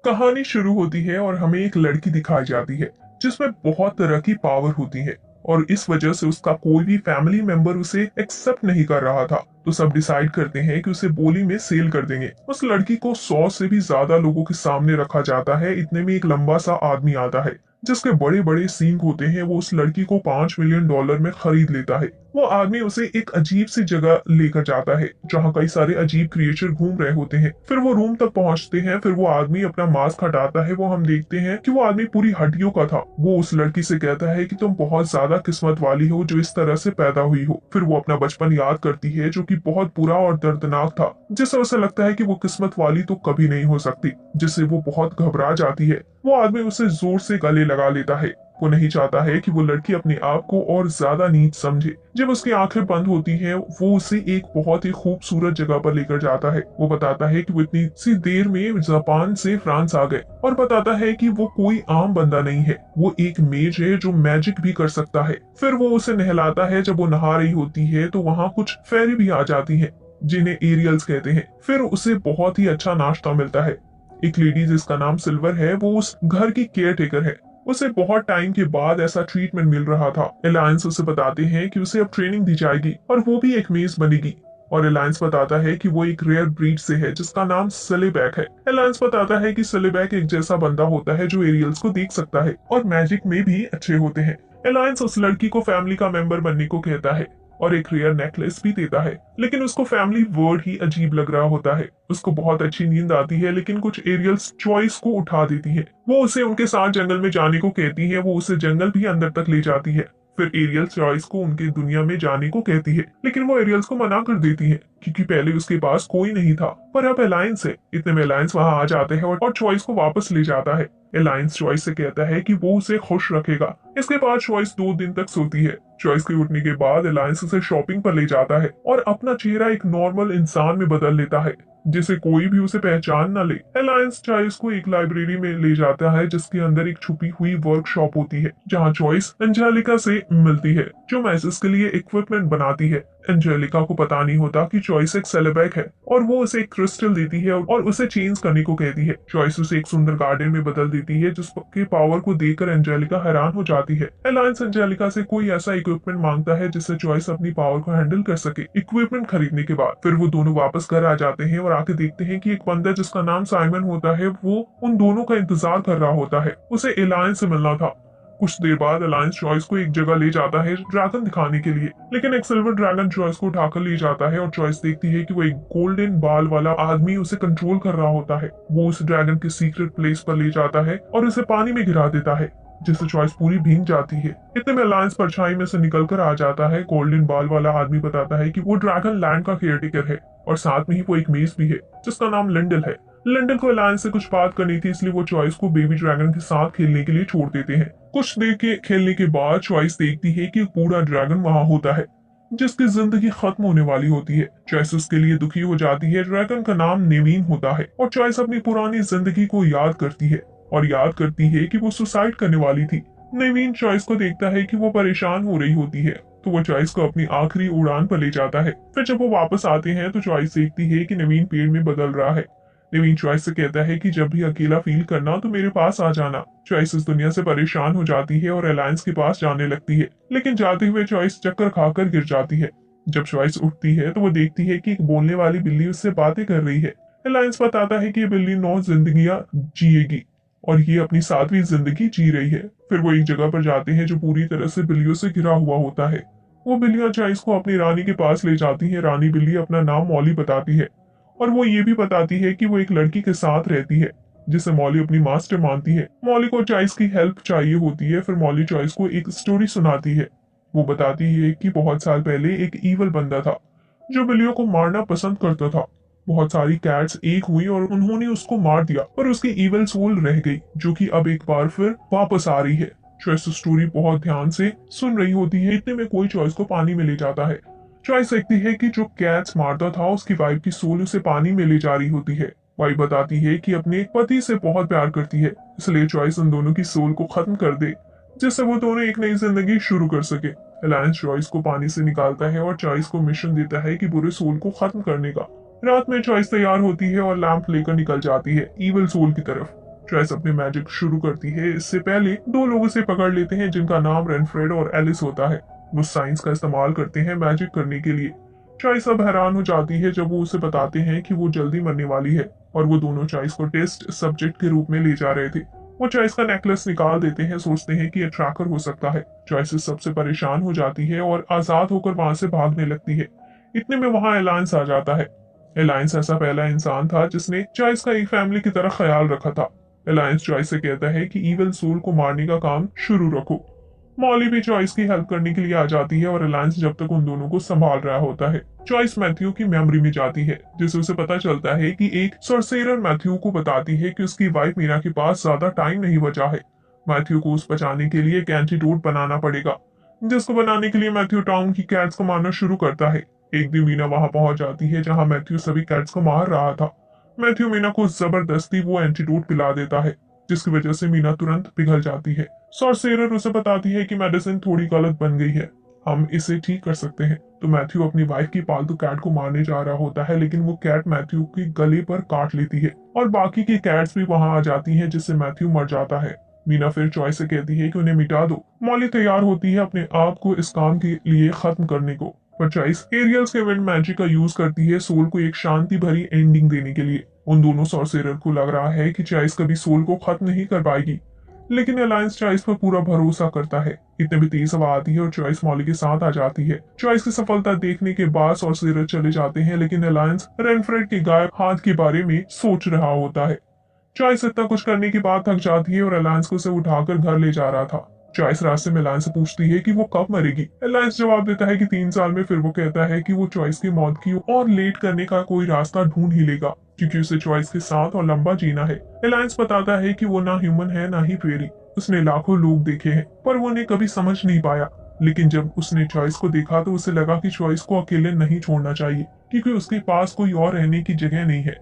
कहानी शुरू होती है और हमें एक लड़की दिखाई जाती है जिसमें बहुत तरह की पावर होती है और इस वजह से उसका कोई भी फैमिली मेंबर उसे एक्सेप्ट नहीं कर रहा था। तो सब डिसाइड करते हैं कि उसे बोली में सेल कर देंगे। उस लड़की को 100 से भी ज्यादा लोगों के सामने रखा जाता है। इतने में एक लंबा सा आदमी आता है जिसके बड़े बड़े सींग होते हैं। वो उस लड़की को $5 मिलियन में खरीद लेता है। वो आदमी उसे एक अजीब सी जगह लेकर जाता है जहाँ कई सारे अजीब क्रिएचर घूम रहे होते हैं। फिर वो रूम तक पहुंचते हैं। फिर वो आदमी अपना मास्क हटाता है। वो हम देखते हैं कि वो आदमी पूरी हड्डियों का था। वो उस लड़की से कहता है कि तुम बहुत ज्यादा किस्मत वाली हो जो इस तरह से पैदा हुई हो। फिर वो अपना बचपन याद करती है जो कि बहुत बुरा और दर्दनाक था, जिससे उसे लगता है कि वो किस्मत वाली तो कभी नहीं हो सकती, जिससे वो बहुत घबरा जाती है। वो आदमी उसे जोर से गले लगा लेता है। वो नहीं चाहता है कि वो लड़की अपने आप को और ज्यादा नीच समझे। जब उसकी आंखें बंद होती हैं, वो उसे एक बहुत ही खूबसूरत जगह पर लेकर जाता है। वो बताता है कि वो इतनी सी देर में जापान से फ्रांस आ गए और बताता है कि वो कोई आम बंदा नहीं है, वो एक मेज है जो मैजिक भी कर सकता है। फिर वो उसे नहलाता है। जब वो नहा रही होती है तो वहाँ कुछ फेरी भी आ जाती है जिन्हें एरियल्स कहते हैं। फिर उसे बहुत ही अच्छा नाश्ता मिलता है। एक लेडी जिसका नाम सिल्वर है, वो उस घर की केयर टेकर है। उसे बहुत टाइम के बाद ऐसा ट्रीटमेंट मिल रहा था। एलायंस उसे बताते हैं कि उसे अब ट्रेनिंग दी जाएगी और वो भी एक मेज बनेगी। और एलायंस बताता है कि वो एक रेयर ब्रीड से है जिसका नाम सेलेबैक है। एलायंस बताता है कि सेलेबैक एक जैसा बंदा होता है जो एरियल्स को देख सकता है और मैजिक में भी अच्छे होते हैं। एलायंस उस लड़की को फैमिली का मेंबर बनने को कहता है और एक रेयर नेकलेस भी देता है, लेकिन उसको फैमिली वर्ड ही अजीब लग रहा होता है। उसको बहुत अच्छी नींद आती है, लेकिन कुछ एरियल्स चॉइस को उठा देती है। वो उसे उनके साथ जंगल में जाने को कहती है। वो उसे जंगल भी अंदर तक ले जाती है। फिर एरियल चॉइस को उनके दुनिया में जाने को कहती है, लेकिन वो एरियल्स को मना कर देती है क्योंकि पहले उसके पास कोई नहीं था, पर अब अलायंस है। इतने में अलायंस वहां आ जाते हैं और चॉइस को वापस ले जाता है। अलायंस चॉइस से कहता है कि वो उसे खुश रखेगा। इसके बाद चॉइस 2 दिन तक सोती है। चॉइस के उठने के बाद अलायंस उसे शॉपिंग पर ले जाता है और अपना चेहरा एक नॉर्मल इंसान में बदल लेता है जिसे कोई भी उसे पहचान न ले। अलायंस चॉइस को एक लाइब्रेरी में ले जाता है जिसके अंदर एक छुपी हुई वर्कशॉप होती है जहां चॉइस एंजेलिका से मिलती है जो मैसेज के लिए इक्विपमेंट बनाती है। एंजेलिका को पता नहीं होता कि चॉइस एक सेलेबैक है और वो उसे एक क्रिस्टल देती है और उसे चेंज करने को कहती है। चॉइस उसे एक सुंदर गार्डन में बदल देती है जिसके पावर को देखकर एंजेलिका हैरान हो जाती है। अलायंस एंजेलिका से कोई ऐसा इक्विपमेंट मांगता है जिससे चॉइस अपनी पावर को हैंडल कर सके। इक्विपमेंट खरीदने के बाद फिर वो दोनों वापस घर आ जाते हैं और आके देखते हैं कि एक बंदा जिसका नाम साइमन होता है वो उन दोनों का इंतजार कर रहा होता है। उसे अलायंस से मिलना था। कुछ देर बाद अलायंस चॉइस को एक जगह ले जाता है ड्रैगन दिखाने के लिए, लेकिन एक सिल्वर ड्रैगन चॉइस को उठाकर ले जाता है और चॉइस देखती है कि वो एक गोल्डन बाल वाला आदमी उसे कंट्रोल कर रहा होता है। वो उस ड्रैगन के सीक्रेट प्लेस पर ले जाता है और उसे पानी में गिरा देता है जिससे चॉइस पूरी भीग जाती है। इतने में अलायंस परछाई में से निकलकर आ जाता है। गोल्डन बाल वाला आदमी बताता है कि वो ड्रैगन लैंड का केयरटेकर है और साथ में ही वो एक मेज भी है जिसका नाम लिंडल है। लिंडल को अलायंस से कुछ बात करनी थी, इसलिए वो चॉइस को बेबी ड्रैगन के साथ खेलने के लिए छोड़ देते हैं। कुछ देर के खेलने के बाद चॉइस देखती है कि पूरा ड्रैगन वहां होता है जिसकी जिंदगी खत्म होने वाली होती है। चॉइस उसके लिए दुखी हो जाती है। ड्रैगन का नाम नेवीन होता है और चॉइस अपनी पुरानी जिंदगी को याद करती है और याद करती है कि वो सुसाइड करने वाली थी। नेवीन चॉइस को देखता है कि वो परेशान हो रही होती है तो वो चॉइस को अपनी आखिरी उड़ान पर ले जाता है। फिर जब वो वापस आते हैं तो चॉइस देखती है कि नवीन पेड़ में बदल रहा है। नवीन चॉइस से कहता है कि जब भी अकेला फील करना तो मेरे पास आ जाना। चॉइस इस दुनिया से परेशान हो जाती है और अलायंस के पास जाने लगती है, लेकिन जाते हुए चॉइस चक्कर खाकर गिर जाती है। जब चॉइस उठती है तो वो देखती है कि एक बोलने वाली बिल्ली उससे बातें कर रही है। अलायंस बताता है कि ये बिल्ली 9 जिंदगियां जिएगी और ये अपनी 7वीं जिंदगी जी रही है। फिर वो एक जगह पर जाते हैं जो पूरी तरह से बिल्लियों से घिरा हुआ होता है। वो बिल्लियां चॉइस को अपनी रानी के पास ले जाती है। रानी बिल्ली अपना नाम मॉली बताती है और वो ये भी बताती है कि वो एक लड़की के साथ रहती है जिसे मॉली अपनी मास्टर मानती है। मॉली को चॉइस की हेल्प चाहिए होती है। फिर मॉली चॉइस को एक स्टोरी सुनाती है। वो बताती है कि बहुत साल पहले एक ईवल बंदा था जो बिल्लियों को मारना पसंद करता था। बहुत सारी कैट्स एक हुई और उन्होंने उसको मार दिया, पर उसकी ईवल सोल रह गई जो कि अब एक बार फिर वापस आ रही है। चॉइस स्टोरी बहुत ध्यान से सुन रही होती है। इतने में कोई चॉइस को पानी में ले जाता है। चॉइस देखती है कि जो कैट्स मारता था उसकी वाइफ की सोल उसे पानी में ले जा रही होती है। वाइफ बताती है कि अपने पति से बहुत प्यार करती है, इसलिए चॉइस उन दोनों की सोल को खत्म कर दे जिससे वो दोनों एक नई जिंदगी शुरू कर सके। अलायंस चॉइस को पानी से निकालता है और चॉइस को मिशन देता है कि बुरे सोल को खत्म करने का। रात में चॉइस तैयार होती है और लैंप लेकर निकल जाती है ईवल सोल की तरफ। चॉइस अपनी मैजिक शुरू करती है। इससे पहले दो लोग उसे पकड़ लेते हैं जिनका नाम रेनफ्रेड और एलिस होता है। वो साइंस का इस्तेमाल करते हैं मैजिक करने के लिए। चॉइस अब हैरान हो जाती है जब वो उसे बताते हैं कि वो जल्दी मरने वाली है और वो दोनों चॉइस को टेस्ट सब्जेक्ट के रूप में ले जा रहे थे। वो चॉइस का नेकलेस निकाल देते हैं, सोचते हैं कि ये ट्रैकर हो सकता है। चॉइस सबसे परेशान हो जाती है और आजाद होकर वहां से भागने लगती है। इतने में वहां एलायंस आ जाता है। एलायंस ऐसा पहला इंसान था जिसने चॉइस का एक फैमिली की तरह ख्याल रखा था। एलायंस चॉइस से कहता है कि इविल सोल को मारने का काम शुरू रखो। मॉली भी चॉइस की हेल्प करने के लिए आ जाती है और एलायंस जब तक उन दोनों को संभाल रहा होता है, चॉइस मैथ्यू की मेमोरी में जाती है, जिससे उसे पता चलता है कि एक सॉर्सेरर मैथ्यू को बताती है कि उसकी वाइफ मीना के पास ज्यादा टाइम नहीं बचा है। मैथ्यू को उस बचाने के लिए एक एंटीडोट बनाना पड़ेगा, जिसको बनाने के लिए मैथ्यू टाउन की कैट्स को मारना शुरू करता है। एक दिन मीना वहां पहुंच जाती है जहां मैथ्यू सभी कैट्स को मार रहा था। मैथ्यू मीना को जबरदस्ती वो एंटीडोट पिला देता है, जिसकी वजह से मीना तुरंत पिघल जाती है। सॉर्सेरर उसे बताती है कि मेडिसिन थोड़ी गलत बन गई है, हम इसे ठीक कर सकते हैं। तो मैथ्यू अपनी वाइफ की पालतू कैट को मारने जा रहा होता है, लेकिन वो कैट मैथ्यू के गले पर काट लेती है और बाकी की कैट्स भी वहां आ जाती हैं, जिससे मैथ्यू मर जाता है। मीना फिर चॉइस से कहती है कि उन्हें मिटा दो। मॉली तैयार होती है अपने आप को इस काम के लिए खत्म करने को, पर चॉइस एरियल्स के विंड मैजिक का यूज करती है सोल को एक शांति भरी एंडिंग देने के लिए। उन दोनों सॉर्सेरर को लग रहा है कि चॉइस कभी सोल को खत्म नहीं कर पाएगी, लेकिन अलायंस चॉइस पर पूरा भरोसा करता है। इतने में तेज हवा आती है और चॉइस मॉली के साथ आ जाती है। चॉइस की सफलता देखने के बाद सॉर्सेरर चले जाते हैं, लेकिन अलायंस रेनफ्रेड के गायब हाथ के बारे में सोच रहा होता है। चॉइस इतना कुछ करने के बाद थक जाती है और अलायंस को उसे उठाकर घर ले जा रहा था। चॉइस रास्ते में अलायंस से पूछती है कि वो कब मरेगी। अलायंस जवाब देता है कि 3 साल में। फिर वो कहता है कि वो चॉइस की मौत की और लेट करने का कोई रास्ता ढूंढ ही लेगा, क्योंकि उसे चॉइस के साथ और लंबा जीना है। अलायंस बताता है कि वो ना ह्यूमन है ना ही फेरी। उसने लाखों लोग देखे हैं, पर वो उन्हें कभी समझ नहीं पाया। लेकिन जब उसने चॉइस को देखा तो उसे लगा कि चॉइस को अकेले नहीं छोड़ना चाहिए, क्योंकि उसके पास कोई और रहने की जगह नहीं है।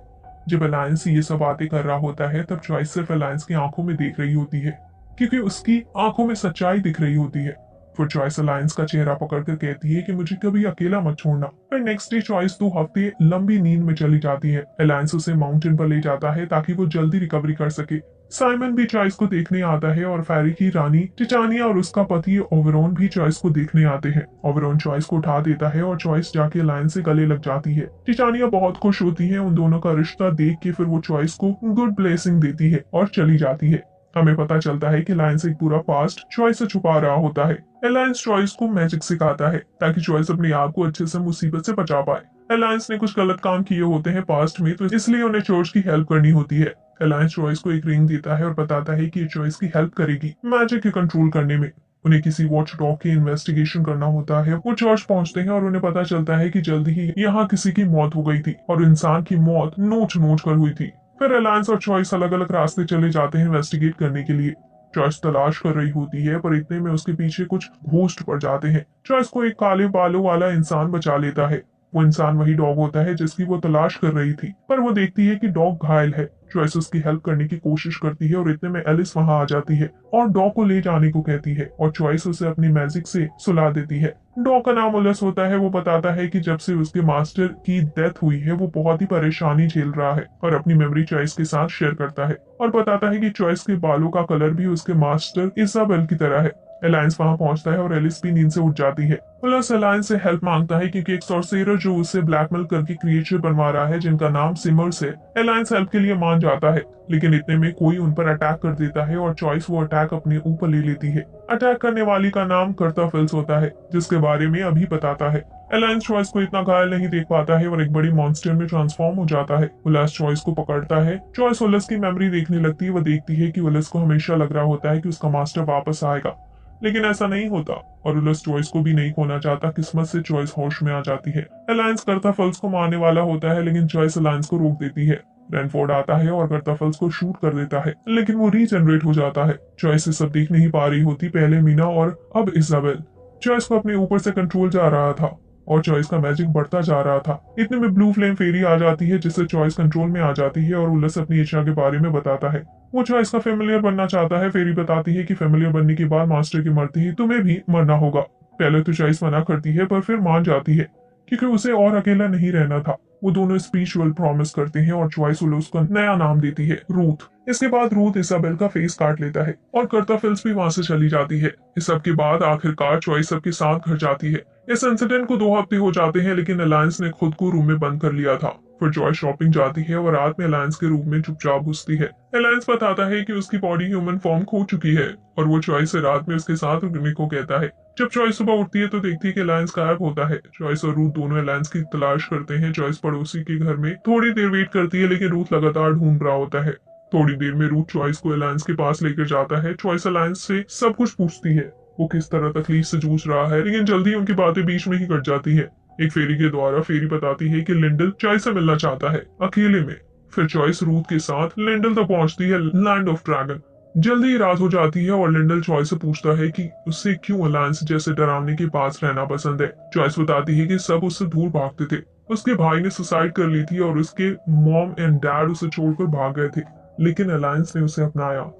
जब अलायंस ये सब बातें कर रहा होता है, तब चॉइस सिर्फ अलायंस की आंखों में देख रही होती है, क्योंकि उसकी आंखों में सच्चाई दिख रही होती है। फिर चॉइस अलायंस का चेहरा पकड़कर कहती है कि मुझे कभी अकेला मत छोड़ना। फिर नेक्स्ट डे चॉइस 2 हफ्ते लंबी नींद में चली जाती है। अलायंस उसे माउंटेन पर ले जाता है ताकि वो जल्दी रिकवरी कर सके। साइमन भी चॉइस को देखने आता है और फेरी की रानी टिटानिया और उसका पति ओवेरॉन भी चॉइस को देखने आते हैं। ओवेरॉन चॉइस को उठा देता है और चॉइस जाके अलायंस से गले लग जाती है। टिटानिया बहुत खुश होती है उन दोनों का रिश्ता देख के। फिर वो चॉइस को गुड ब्लेसिंग देती है और चली जाती है। हमें पता चलता है कि अलायंस एक पूरा पास्ट चॉइस से छुपा रहा होता है। अलायंस चॉइस को मैजिक सिखाता है ताकि चॉइस अपने आप को अच्छे से मुसीबत से बचा पाए। अलायंस ने कुछ गलत काम किए होते हैं पास्ट में, तो इसलिए उन्हें चॉइस की हेल्प करनी होती है। अलायंस चॉइस को एक रिंग देता है और बताता है कि ये चॉइस की हेल्प करेगी मैजिक के कंट्रोल करने में। उन्हें किसी वॉच डॉग की इन्वेस्टिगेशन करना होता है। वो चर्च पहुंचते हैं और उन्हें पता चलता है कि जल्द ही यहाँ किसी की मौत हो गई थी और इंसान की मौत नोच नोच कर हुई थी। फिर अलायंस और चॉइस अलग अलग रास्ते चले जाते हैं इन्वेस्टिगेट करने के लिए। चॉइस तलाश कर रही होती है, पर इतने में उसके पीछे कुछ घोस्ट पड़ जाते हैं। चॉइस को एक काले बालों वाला इंसान बचा लेता है। वो इंसान वही डॉग होता है जिसकी वो तलाश कर रही थी, पर वो देखती है कि डॉग घायल है। चॉइस उसकी हेल्प करने की कोशिश करती है और इतने में एलिस वहां आ जाती है और डॉग को ले जाने को कहती है और चॉइस उसे अपनी मैजिक से सुला देती है। डॉग का नाम उलस होता है। वो बताता है कि जब से उसके मास्टर की डेथ हुई है वो बहुत ही परेशानी झेल रहा है और अपनी मेमोरी चॉइस के साथ शेयर करता है और बताता है कि चॉइस के बालों का कलर भी उसके मास्टर इसाबेल की तरह है। अलायंस वहां पहुंचता है और एलिस भी नींद से उठ जाती है। उलस अलायंस से हेल्प मांगता है क्योंकि एक सॉर्सेरर जो उसे ब्लैकमेल करके क्रिएचर बनवा रहा है जिनका नाम सिमर्स है। अलायंस हेल्प के लिए मान जाता है, लेकिन इतने में कोई उन पर अटैक कर देता है और चॉइस वो अटैक अपने ऊपर ले लेती है। अटैक करने वाली का नाम कर्ताफिल्स होता है, जिसके बारे में अभी बताता है। अलायंस चॉइस को इतना घायल नहीं देख पाता है और एक बड़ी मॉन्स्टर में ट्रांसफॉर्म हो जाता है। उलस चॉइस को पकड़ता है। चॉइस उलस की मेमोरी देखने लगती है। वो देखती है कि उलस को हमेशा लग रहा होता है कि उसका मास्टर वापस आएगा, लेकिन ऐसा नहीं होता और उलस चॉइस को भी नहीं खोना चाहता। किस्मत से चॉइस होश में आ जाती है। अलायंस कर्ताफल्स को मारने वाला होता है, लेकिन चॉइस अलायंस को रोक देती है। रेनफोर्ड आता है और कर्ताफल्स को शूट कर देता है, लेकिन वो रीजनरेट हो जाता है। चॉइस से सब देख नहीं पा रही होती, पहले मीना और अब इसाबेल। चॉइस को अपने ऊपर से कंट्रोल जा रहा था और चॉइस का मैजिक बढ़ता जा रहा था। इतने में ब्लू फ्लेम फेरी आ जाती है, जिससे चॉइस कंट्रोल में आ जाती है और उलस अपनी इच्छा के बारे में बताता है। वो चॉइस का फेमिलियर बनना चाहता है। फेरी बताती है कि फेमिलियर बनने के बाद मास्टर के मरते ही तुम्हें भी मरना होगा। पहले तो चॉइस मना करती है, पर फिर मान जाती है क्योंकि उसे और अकेला नहीं रहना था। वो दोनों स्पिरिचुअल प्रॉमिस करते हैं और चॉइस उसका नया नाम देती है, रूथ। इसके बाद रूथ इसाबेल का फेस काट लेता है और कर्ता फिल्स भी वहां से चली जाती है। इस सब के बाद आखिरकार चॉइस सबके साथ घर जाती है। इस इंसिडेंट को 2 हफ्ते हो जाते हैं, लेकिन अलायंस ने खुद को रूम में बंद कर लिया था। फिर जॉय शॉपिंग जाती है और रात में अलायंस के रूम में चुपचाप घुसती है। अलायंस बताता है कि उसकी बॉडी ह्यूमन फॉर्म खो चुकी है और वो चॉइस से रात में उसके साथ रुकने को कहता है। जब चॉइस सुबह उठती है तो देखती है कि अलायंस गायब होता है। चॉइस और रूथ दोनों अलायंस की तलाश करते हैं। चॉइस पड़ोसी के घर में थोड़ी देर वेट करती है, लेकिन रूथ लगातार ढूंढ रहा होता है। थोड़ी देर में रूथ चॉइस को अलायंस के पास लेकर जाता है। चॉइस अलायंस से सब कुछ पूछती है, वो किस तरह तकलीफ से जूझ रहा है, लेकिन जल्दी उनकी बातें बीच में ही कट जाती है। एक फेरी के द्वारा फेरी बताती है कि लिंडल चॉइस से मिलना चाहता है, अकेले में। फिर चॉइस रूथ के साथ लिंडल तक पहुंचती है, लैंड ऑफ ड्रैगन। जल्दी ही रात हो जाती है और लिंडल चॉइस से पूछता है कि उससे क्यों अलायंस जैसे डरावने के पास रहना पसंद है। चॉइस बताती है कि सब उससे दूर भागते थे। उसके भाई ने सुसाइड कर ली थी और उसके मॉम एंड डैड उसे छोड़कर भाग गए थे, लेकिन अलायंस ने उसे अपनाया।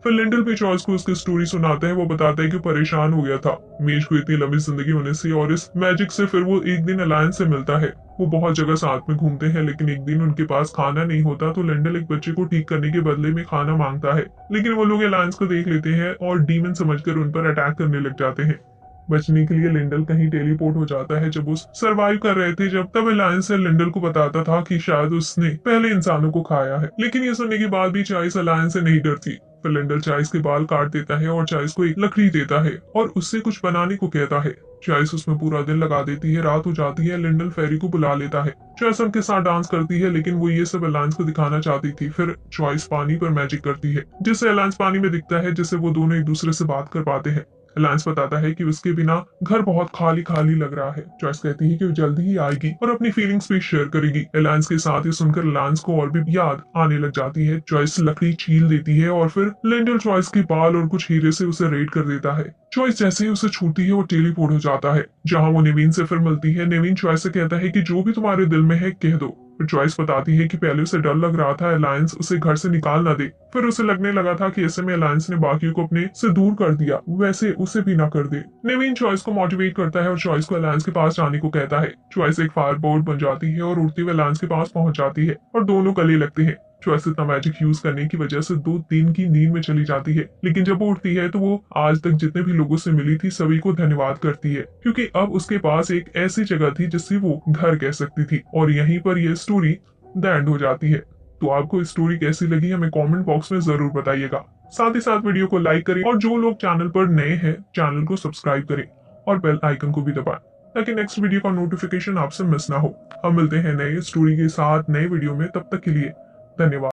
फिर लिंडल भी चॉइस को उसकी स्टोरी सुनाते हैं। वो बताता है कि परेशान हो गया था मेज को इतनी लंबी जिंदगी होने से और इस मैजिक से। फिर वो एक दिन अलायंस से मिलता है। वो बहुत जगह साथ में घूमते हैं, लेकिन एक दिन उनके पास खाना नहीं होता तो लिंडल एक बच्चे को ठीक करने के बदले में खाना मांगता है, लेकिन वो लोग अलायंस को देख लेते हैं और डीमन समझकर उन पर अटैक करने लग जाते हैं। बचने के लिए लिंडल कहीं टेलीपोर्ट हो जाता है जब वो सर्वाइव कर रहे थे। जब तब अलायंस लिंडल को बताता था कि शायद उसने पहले इंसानों को खाया है, लेकिन ये सुनने के बाद भी चॉइस अलायंस से नहीं डरती। फिर लिंडल चॉइस के बाल काट देता है और चॉइस को एक लकड़ी देता है और उससे कुछ बनाने को कहता है। चॉइस उसमें पूरा दिन लगा देती है। रात हो जाती है। लिंडल फेरी को बुला लेता है। चॉइस उनके साथ डांस करती है, लेकिन वो ये सब अलायंस को दिखाना चाहती थी। फिर चॉइस पानी पर मैजिक करती है, जिससे अलायंस पानी में दिखता है, जिससे वो दोनों एक दूसरे से बात कर पाते हैं। अलायंस बताता है कि उसके बिना घर बहुत खाली खाली लग रहा है। चॉइस कहती है कि वो जल्दी ही आएगी और अपनी फीलिंग्स भी शेयर करेगी। अलायंस के साथ ही सुनकर अलायंस को और भी याद आने लग जाती है। चॉइस लकड़ी छील देती है और फिर लिंडल चॉइस के बाल और कुछ हीरे से उसे रेड कर देता है। चॉइस जैसे ही उसे छूती है वो टेलीपोर्ट हो जाता है, जहाँ वो नेवीन से फिर मिलती है। नेवीन चॉइस से कहता है कि जो भी तुम्हारे दिल में है कह दो। फिर चॉइस बताती है कि पहले उसे डर लग रहा था अलायंस उसे घर से निकाल ना दे। फिर उसे लगने लगा था कि ऐसे में अलायंस ने बाकियों को अपने से दूर कर दिया, वैसे उसे भी ना कर दे। नेवीन चॉइस को मोटिवेट करता है और चॉइस को अलायंस के पास जाने को कहता है। चॉइस एक फायर बोर्ड बन जाती है और उड़ते हुए अलायंस के पास पहुंच जाती है और दोनों गले लगते हैं। चॉइस इतना मैजिक यूज करने की वजह से 2 दिन की नींद में चली जाती है, लेकिन जब वो उठती है तो वो आज तक जितने भी लोगों से मिली थी सभी को धन्यवाद करती है, क्योंकि अब उसके पास एक ऐसी जगह थी जिससे वो घर कह सकती थी। और यहीं पर यह स्टोरी द एंड हो जाती है। तो आपको स्टोरी कैसी लगी हमें कमेंट बॉक्स में जरूर बताइएगा। साथ ही साथ वीडियो को लाइक करें और जो लोग चैनल पर नए हैं चैनल को सब्सक्राइब करें और बेल आइकन को भी दबाएं, ताकि नेक्स्ट वीडियो का नोटिफिकेशन आपसे मिस ना हो। हम मिलते हैं नए स्टोरी के साथ नए वीडियो में, तब तक के लिए धन्यवाद।